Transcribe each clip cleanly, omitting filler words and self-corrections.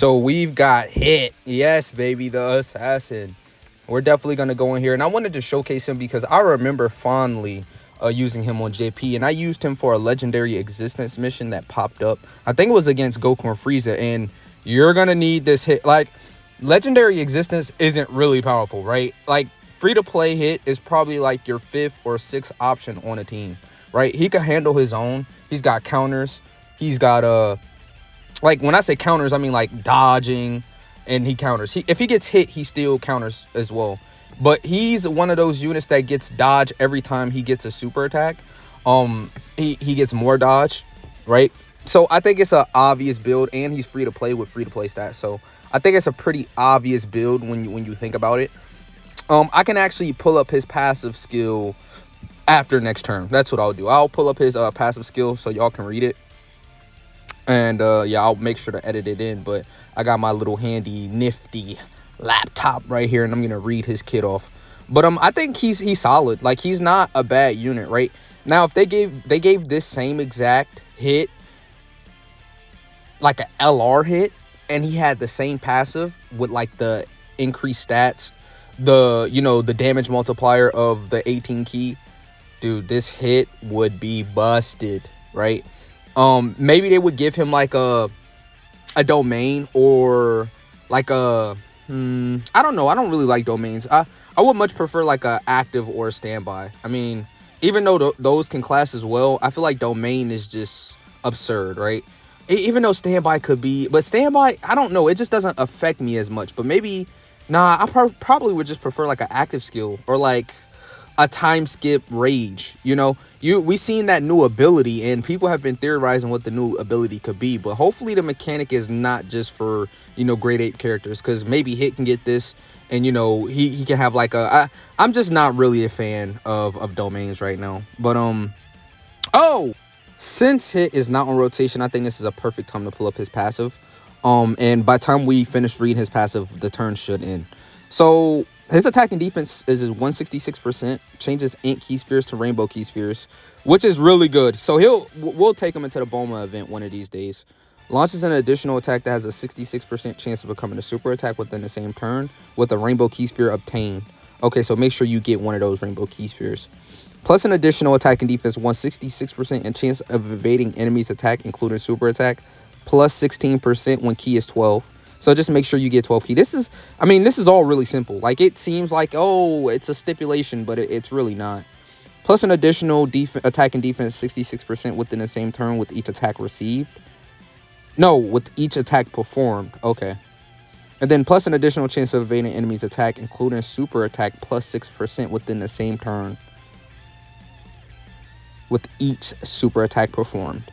So we've got hit. Yes, baby, the assassin. We're definitely going to go in here. And I wanted to showcase him because I remember fondly using him on JP. And I used him for a legendary existence mission that popped up. I think it was against Goku and Frieza. And you're going to need this hit. Like, legendary existence isn't really powerful, right? Like, free-to-play hit is probably like your 5th or 6th option on a team, right? He can handle his own. He's got counters. He's got like, when I say counters, I mean like dodging, and he counters. If he gets hit, he still counters as well. But he's one of those units that gets dodge every time he gets a super attack. He gets more dodge, right? So I think it's an obvious build, and he's free to play with free to play stats. So I think it's a pretty obvious build when you think about it. I can actually pull up his passive skill after next turn. That's what I'll do. I'll pull up his passive skill so y'all can read it. And yeah, I'll make sure to edit it in. But I got my little handy nifty laptop right here, and I'm gonna read his kit off. But I think he's solid. Like, he's not a bad unit, right? Now, if they gave this same exact hit, like a LR hit, and he had the same passive with like the increased stats, the damage multiplier of the 18 key, dude, this hit would be busted, right? Maybe they would give him like a domain, or like a I don't know. I don't really like domains. I would much prefer like a active or a standby. I mean, even though those can class as well, I feel like domain is just absurd, right? Even though standby could be, but standby, I don't know, it just doesn't affect me as much. But maybe, nah, I probably would just prefer like an active skill, or like a time skip rage. We seen that new ability, and people have been theorizing what the new ability could be. But hopefully the mechanic is not just for grade 8 characters, because maybe Hit can get this, and he can have like I'm just not really a fan of domains right now. But since Hit is not on rotation, I think this is a perfect time to pull up his passive. And by the time we finish reading his passive, the turn should end. So his attack and defense is 166%. Changes ink key spheres to rainbow key spheres, which is really good. So we'll take him into the Boma event one of these days. Launches an additional attack that has a 66% chance of becoming a super attack within the same turn with a rainbow key sphere obtained. Okay, so make sure you get one of those rainbow key spheres. Plus an additional attack and defense 166% and chance of evading enemies attack, including super attack, plus 16% when key is 12. So just make sure you get 12 key. This is all really simple. Like, it seems like, oh, it's a stipulation, but it's really not. Plus an additional attack and defense 66% within the same turn with each attack received. No, with each attack performed. Okay. And then plus an additional chance of evading enemies attack, including super attack, plus 6% within the same turn with each super attack performed.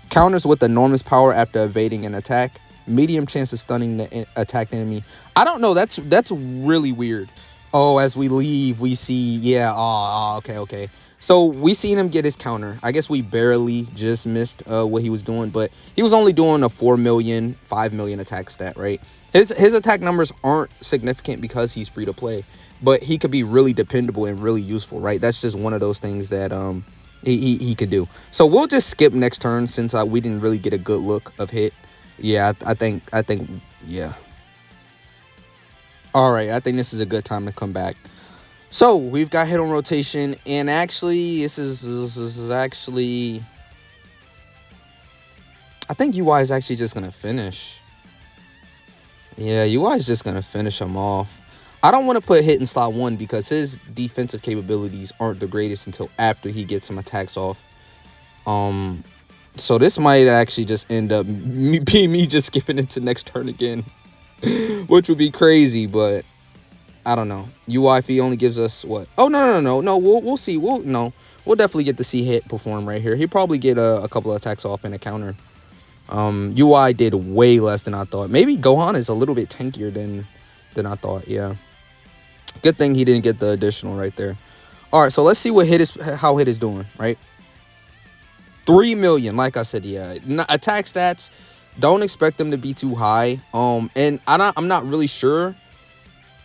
Counters with enormous power after evading an attack. Medium chance of stunning the attacked enemy. I don't know. That's really weird. Oh, as we leave, we see, yeah. Okay. So we seen him get his counter. I guess we barely just missed what he was doing, but he was only doing a 4 million, 5 million attack stat, right? His attack numbers aren't significant because he's free to play, but he could be really dependable and really useful, right? That's just one of those things that he could do. So we'll just skip next turn since we didn't really get a good look of Hit. Yeah, I think, yeah. All right, I think this is a good time to come back. So we've got Hit on rotation, and actually, this is actually, I think UI is actually just gonna finish. Yeah, UI is just gonna finish him off. I don't want to put Hit in slot 1 because his defensive capabilities aren't the greatest until after he gets some attacks off. So this might actually just end up being me just skipping into next turn again, which would be crazy, but I don't know. UI, if he only gives us what? Oh, no. We'll see. We'll definitely get to see Hit perform right here. He'll probably get a couple of attacks off and a counter. UI did way less than I thought. Maybe Gohan is a little bit tankier than I thought. Yeah. Good thing he didn't get the additional right there. All right, so let's see how Hit is doing, right? 3 million, like I said, yeah. Attack stats, don't expect them to be too high. And I'm not really sure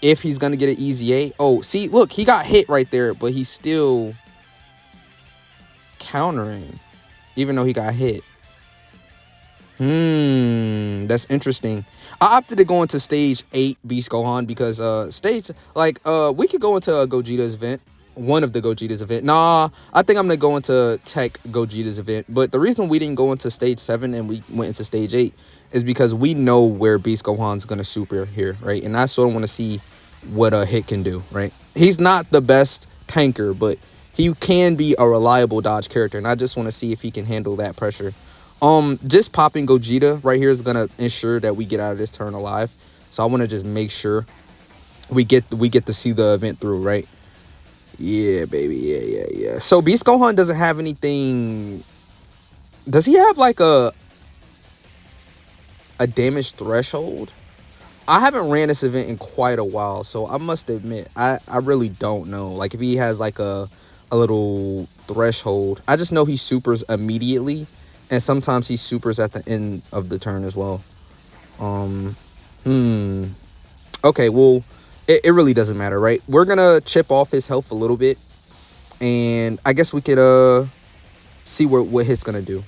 if he's gonna get an easy A. Oh, see, look, he got hit right there, but he's still countering, even though he got hit. That's interesting. I opted to go into stage 8 Beast Gohan because stage like we could go into Gogeta's event, one of the Gogeta's event. Nah, I think I'm gonna go into Tech Gogeta's event. But the reason we didn't go into stage 7 and we went into stage 8 is because we know where Beast Gohan's gonna super here, right? And I sort of want to see what a hit can do, right? He's not the best tanker, but he can be a reliable dodge character, and I just want to see if he can handle that pressure. Just popping Gogeta right here is gonna ensure that we get out of this turn alive. So I want to just make sure we get to see the event through, right? Yeah, baby, yeah. So Beast Gohan doesn't have anything. Does he have like a damage threshold? I haven't ran this event in quite a while, so I must admit I really don't know. Like if he has like a little threshold. I just know he supers immediately, and sometimes he supers at the end of the turn as well. Okay, well, it really doesn't matter, right? We're gonna chip off his health a little bit, and I guess we could see what hit's gonna do.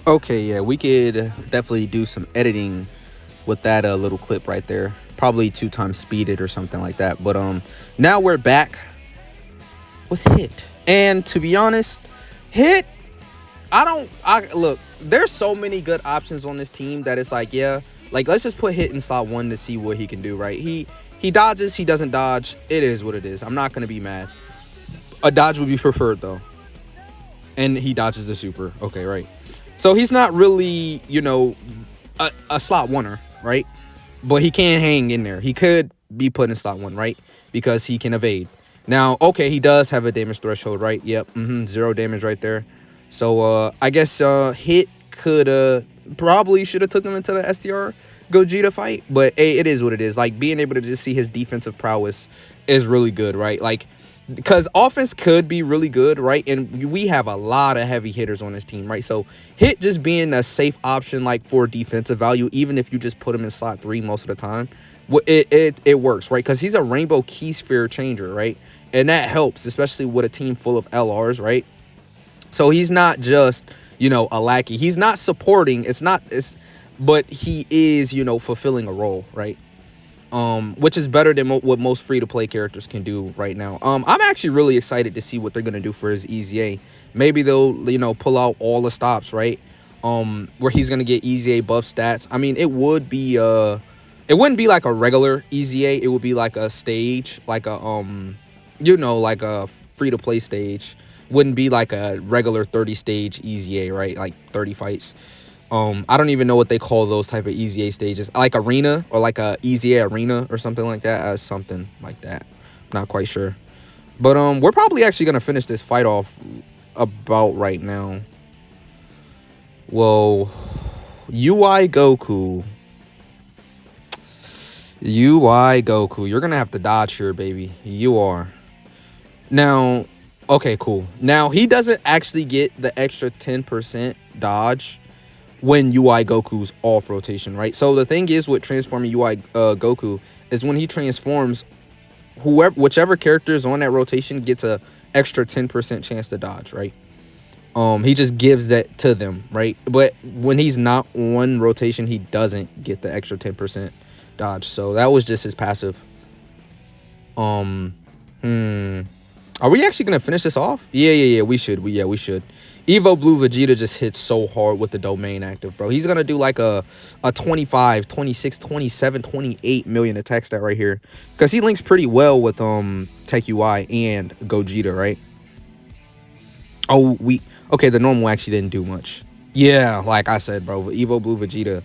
Okay, yeah, we could definitely do some editing with that little clip right there. Probably 2 times speeded or something like that. But now we're back with Hit. And to be honest, Hit, I look, there's so many good options on this team that it's like, yeah, like let's just put Hit in slot 1 to see what he can do, right? He dodges, he doesn't dodge. It is what it is. I'm not gonna be mad. A dodge would be preferred though. And he dodges the super. Okay, right. So he's not really, you know, a slot oneer, right? But he can hang in there. He could be put in slot 1, right? Because he can evade. Now, okay, he does have a damage threshold, right? Yep, 0 damage right there. So I guess Hit could probably should have took him into the STR Gogeta fight, but hey, it is what it is. Like being able to just see his defensive prowess is really good, right? Like because offense could be really good, right? And we have a lot of heavy hitters on this team, right? So Hit just being a safe option like for defensive value, even if you just put him in slot 3 most of the time, it works, right? Because he's a rainbow key sphere changer, right? And that helps, especially with a team full of LRs, right? So he's not just, you know, a lackey. He's not supporting. But he is, you know, fulfilling a role, right? Which is better than what most free-to-play characters can do right now. I'm actually really excited to see what they're gonna do for his EZA. Maybe they'll, you know, pull out all the stops, right? Where he's gonna get EZA buff stats. I mean, it wouldn't be like a regular EZA. It would be like a stage, like a you know, like a free-to-play stage. Wouldn't be like a regular 30 stage EZA, right? Like 30 fights. I don't even know what they call those type of EZA stages, like arena or like a EZA arena or something like that. Something like that. Not quite sure. But we're probably actually gonna finish this fight off about right now. Whoa, UI Goku. UI Goku. You're gonna have to dodge here, baby. You are. Now, okay, cool. Now he doesn't actually get the extra 10% dodge when UI Goku's off rotation, right? So the thing is with transforming UI Goku is when he transforms, whichever character is on that rotation gets a extra 10% chance to dodge, right? He just gives that to them, right? But when he's not on rotation, he doesn't get the extra 10% dodge. So that was just his passive. Are we actually gonna finish this off? Yeah, we should. We should. Evo Blue Vegeta just hits so hard with the domain active, bro. He's gonna do like a 25, 26, 27, 28 million attack stat right here. Because he links pretty well with Tech UI and Gogeta, right? Oh, okay, the normal actually didn't do much. Yeah, like I said, bro, Evo Blue Vegeta,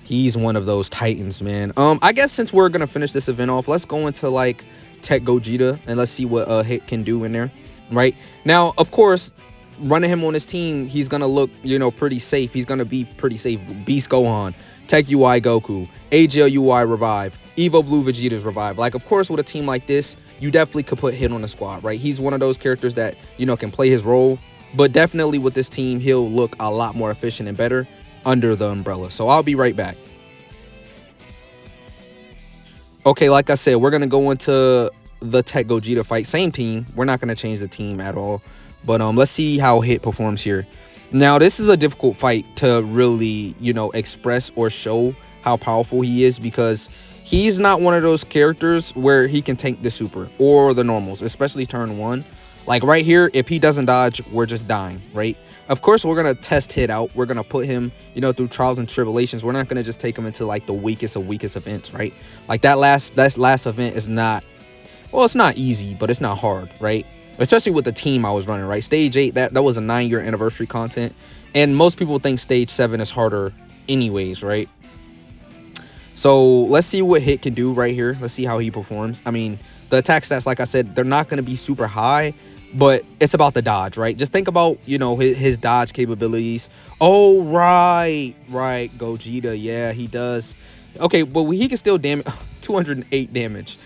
he's one of those titans, man. I guess since we're gonna finish this event off, let's go into like Tech Gogeta, and let's see what Hit can do in there, right? Now, of course, running him on his team, he's gonna look, you know, pretty safe. He's gonna be pretty safe. Beast Gohan, Tech UI Goku, AGL UI Revive, Evo Blue Vegeta's Revive. Like, of course, with a team like this, you definitely could put Hit on the squad, right? He's one of those characters that, you know, can play his role, but definitely with this team, he'll look a lot more efficient and better under the umbrella. So I'll be right back. Okay, like I said, we're going to go into the Tech Gogeta fight. Same team. We're not going to change the team at all. But let's see how Hit performs here. Now, this is a difficult fight to really, you know, express or show how powerful he is, because he's not one of those characters where he can tank the super or the normals, especially turn 1. Like right here, if he doesn't dodge, we're just dying, right? Of course, we're going to test Hit out. We're going to put him, you know, through trials and tribulations. We're not going to just take him into like the weakest of weakest events, right? Like that last event is not, well, it's not easy, but it's not hard, right? Especially with the team I was running, right? Stage 8, that was a 9-year anniversary content. And most people think stage 7 is harder anyways, right? So let's see what Hit can do right here. Let's see how he performs. I mean, the attack stats, like I said, they're not going to be super high, but it's about the dodge, right? Just think about, you know, his dodge capabilities. Oh, right, Gogeta, yeah, he does. Okay, but he can still damage 208 damage.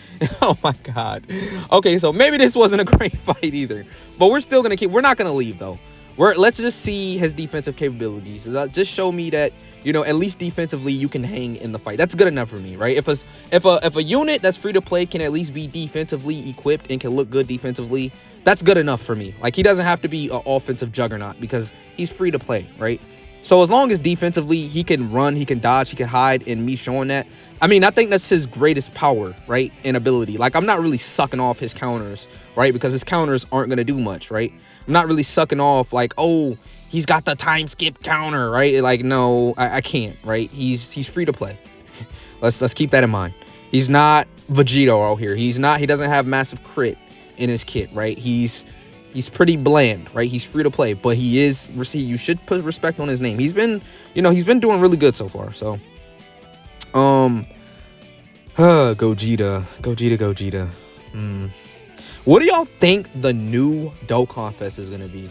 Oh my god. Okay, so maybe this wasn't a great fight either, but we're still gonna we're not gonna leave though. Let's just see his defensive capabilities. Just show me that, you know, at least defensively you can hang in the fight. That's good enough for me, right? If a unit that's free to play can at least be defensively equipped and can look good defensively, that's good enough for me. Like, he doesn't have to be an offensive juggernaut because he's free to play, right? So as long as defensively he can run, he can dodge, he can hide, and me showing that, I mean, I think that's his greatest power, right, and ability. Like, I'm not really sucking off his counters, right, because his counters aren't going to do much, right? I'm not really sucking off like, oh, he's got the time skip counter, right? Like, no, I can't, right? He's free to play. Let's keep that in mind. He's not Vegito out here. He doesn't have massive crit in his kit, right? He's pretty bland, right? He's free to play, but you should put respect on his name. He's been doing really good so far. So Gogeta. What do y'all think the new Dokkan Fest is gonna be?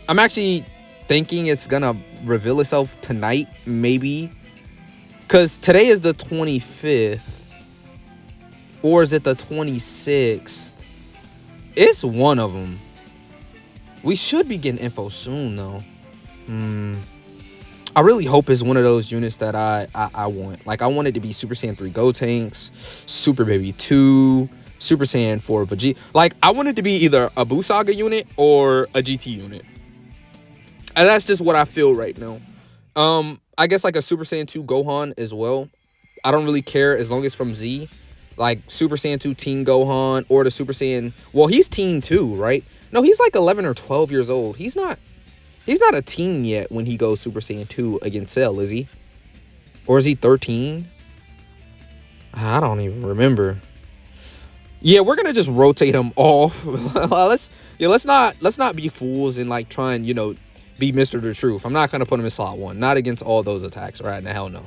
I'm actually thinking it's gonna reveal itself tonight, maybe, because today is the 25th, or is it the 26th? It's one of them. We should be getting info soon, though. I really hope it's one of those units that I want. Like, I want it to be Super Saiyan 3 Gotenks, Super Baby 2, Super Saiyan 4 Vegeta. Like, I want it to be either a Buu Saga unit or a GT unit. And that's just what I feel right now. I guess like a Super Saiyan 2 Gohan as well. I don't really care as long as from Z. Like Super Saiyan 2 Teen Gohan or the Super Saiyan. Well, he's Teen 2, right? No, he's like 11 or 12 years old. He's not a teen yet when he goes Super Saiyan 2 against Cell, is he? Or is he 13? I don't even remember. Yeah, we're gonna just rotate him off. let's not be fools and like try and, you know, be Mr. The Truth. I'm not gonna put him in slot 1. Not against all those attacks, right? The hell no.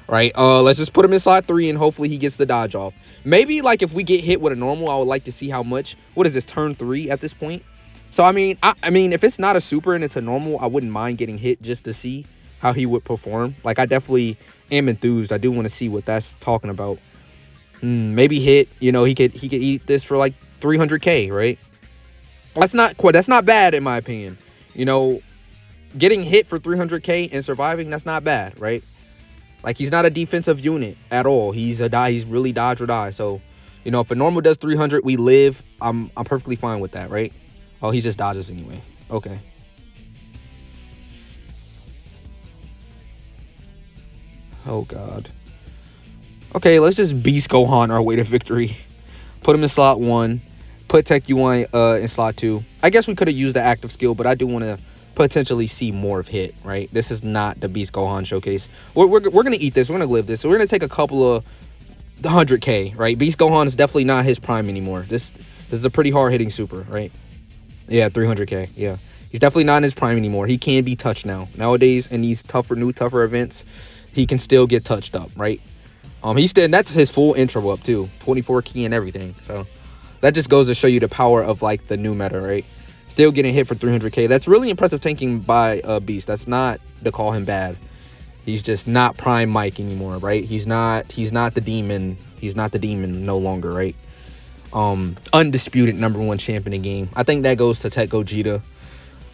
Right? Let's just put him in slot 3 and hopefully he gets the dodge off. Maybe like if we get hit with a normal, I would like to see how much. What is this, turn 3 at this point? So I mean, if it's not a super and it's a normal, I wouldn't mind getting hit just to see how he would perform. Like, I definitely am enthused. I do want to see what that's talking about. Maybe hit, you know, he could eat this for like 300k, right? That's not bad in my opinion. You know, getting hit for 300k and surviving, that's not bad, right? Like, he's not a defensive unit at all. He's really dodge or die. So, you know, if a normal does 300, we live. I'm perfectly fine with that, right? Oh, he just dodges anyway. Okay. Oh god. Okay, let's just Beast Gohan our way to victory. Put him in slot 1. Put Tech UI in slot 2. I guess we could have used the active skill, but I do want to potentially see more of Hit, right? This is not the Beast Gohan showcase. We're gonna eat this. We're gonna live this. So we're gonna take a couple of 100k, right? Beast Gohan is definitely not his prime anymore. This is a pretty hard hitting super, right? Yeah, 300k. Yeah, he's definitely not in his prime anymore. He can be touched now. Nowadays, in these tougher events, he can still get touched up, right? That's his full intro up too, 24 key and everything. So That just goes to show you the power of like the new meta, right? Still getting hit for 300k. That's really impressive tanking by Beast. That's not to call him bad. He's just not prime Mike anymore, right? He's not the demon. He's not the demon no longer, right? Undisputed #1 champion in the game. I think that goes to Tech Gogeta.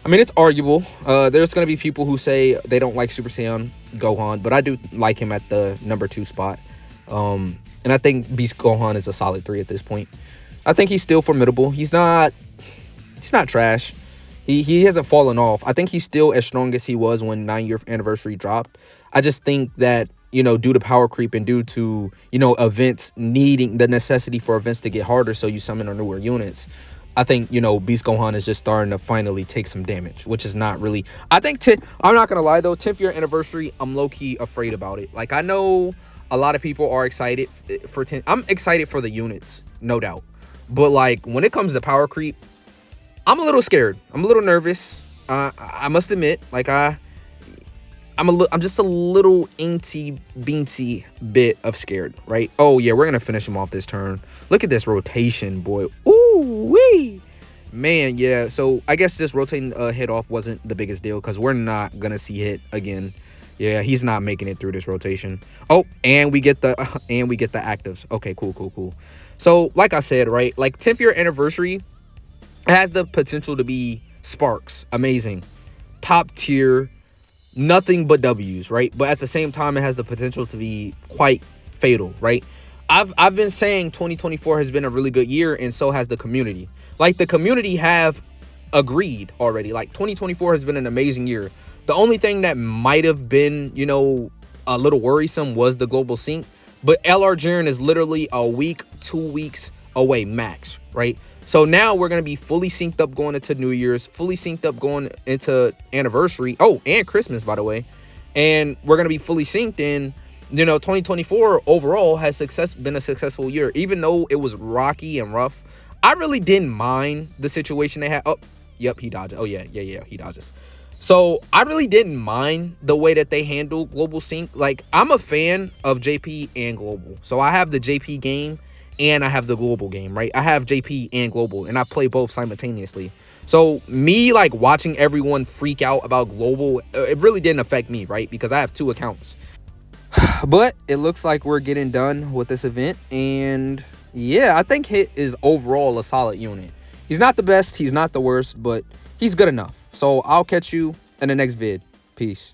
I mean, it's arguable. There's going to be people who say they don't like Super Saiyan Gohan, but I do like him at the #2 spot. And I think Beast Gohan is a solid 3 at this point. I think he's still formidable. He's not trash. He hasn't fallen off. I think he's still as strong as he was when 9-year anniversary dropped. I just think that, you know, due to power creep and due to, you know, events needing the necessity for events to get harder so you summon newer units, I think, you know, Beast Gohan is just starting to finally take some damage, which is not really... I think, I'm not going to lie, though, 10th year anniversary, I'm low-key afraid about it. Like, I know a lot of people are excited for 10... I'm excited for the units, no doubt. But, like, when it comes to power creep, I'm a little scared. I'm a little nervous. I must admit, like, I'm just a little beanty bit of scared, right? Oh, yeah, we're going to finish him off this turn. Look at this rotation, boy. Ooh-wee. Man, yeah. So I guess this rotating hit off wasn't the biggest deal because we're not going to see hit again. Yeah, he's not making it through this rotation. Oh, and we get the actives. Okay, cool. So like I said, right, like 10th year anniversary has the potential to be sparks. Amazing. Top tier. Nothing but W's, right? But at the same time, it has the potential to be quite fatal, right? I've been saying 2024 has been a really good year, and so has the community. Like, the community have agreed already. Like, 2024 has been an amazing year. The only thing that might have been, you know, a little worrisome was the global sync. But LR Jiren is literally a week, 2 weeks away max, right? So now we're going to be fully synced up going into New Year's, fully synced up going into anniversary. Oh, and Christmas, by the way. And we're going to be fully synced in, you know, 2024 overall has been a successful year. Even though it was rocky and rough, I really didn't mind the situation they had. Oh, yep, he dodges. Oh, yeah, he dodges. So I really didn't mind the way that they handle global sync. Like, I'm a fan of JP and global. So I have the JP game and I have the global game, right? I have JP and global, and I play both simultaneously. So me, like, watching everyone freak out about global, it really didn't affect me, right? Because I have 2 accounts. But it looks like we're getting done with this event. And yeah, I think Hit is overall a solid unit. He's not the best, he's not the worst, but he's good enough. So I'll catch you in the next vid. Peace.